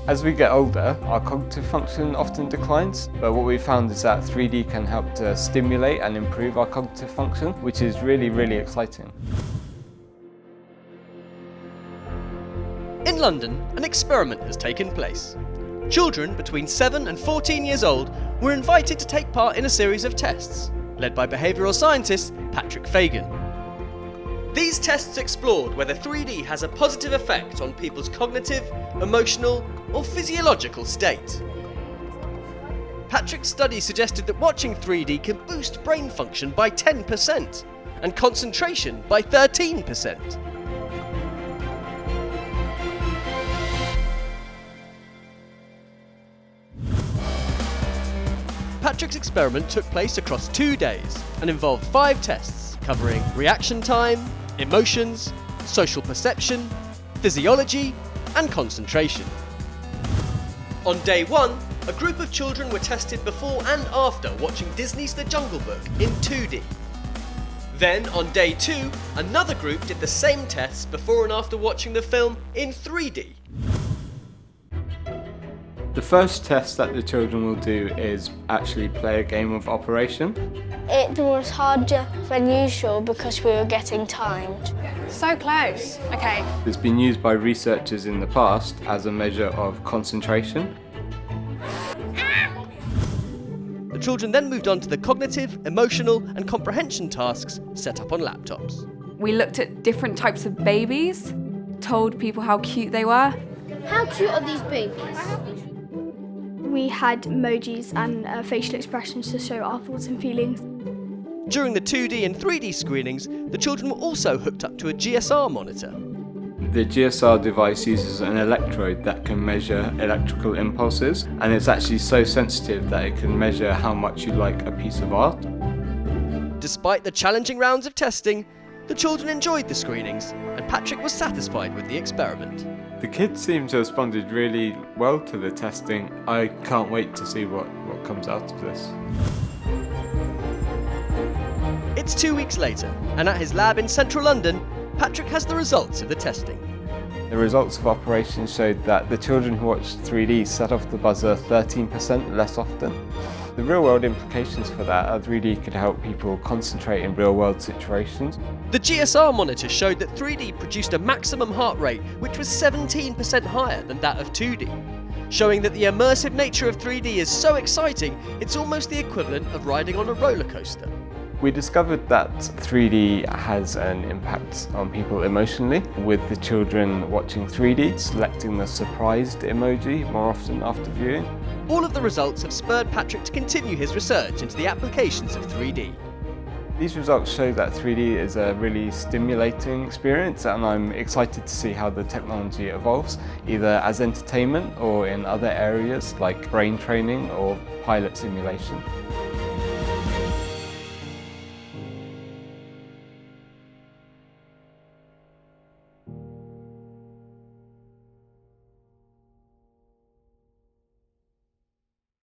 As we get older, our cognitive function often declines, but what we found is that 3D can help to stimulate and improve our cognitive function, which is really, really exciting. In London, an experiment has taken place. Children between 7 and 14 years old were invited to take part in a series of tests, led by behavioural scientist Patrick Fagan. These tests explored whether 3D has a positive effect on people's cognitive, emotional, or physiological state. Patrick's study suggested that watching 3D can boost brain function by 10% and concentration by 13%. Patrick's experiment took place across 2 days and involved 5 tests covering reaction time, emotions, social perception, physiology, and concentration. On day 1, a group of children were tested before and after watching Disney's The Jungle Book in 2D. Then, on day 2, another group did the same tests before and after watching the film in 3D. The first test that the children will do is actually play a game of Operation. It was harder than usual because we were getting timed. So close. Okay. It's been used by researchers in the past as a measure of concentration. The children then moved on to the cognitive, emotional, and comprehension tasks set up on laptops. We looked at different types of babies, told people how cute they were. How cute are these babies? We had emojis and facial expressions to show our thoughts and feelings. During the 2D and 3D screenings, the children were also hooked up to a GSR monitor. The GSR device uses an electrode that can measure electrical impulses, and it's actually so sensitive that it can measure how much you like a piece of art. Despite the challenging rounds of testing, the children enjoyed the screenings, and Patrick was satisfied with the experiment. The kids seem to have responded really well to the testing. I can't wait to see what comes out of this. It's 2 weeks later, and at his lab in central London, Patrick has the results of the testing. The results of Operation showed that the children who watched 3D set off the buzzer 13% less often. The real-world implications for that are 3D could help people concentrate in real-world situations. The GSR monitor showed that 3D produced a maximum heart rate which was 17% higher than that of 2D, showing that the immersive nature of 3D is so exciting it's almost the equivalent of riding on a roller coaster. We discovered that 3D has an impact on people emotionally, with the children watching 3D selecting the surprised emoji more often after viewing. All of the results have spurred Patrick to continue his research into the applications of 3D. These results show that 3D is a really stimulating experience, and I'm excited to see how the technology evolves, either as entertainment or in other areas like brain training or pilot simulation.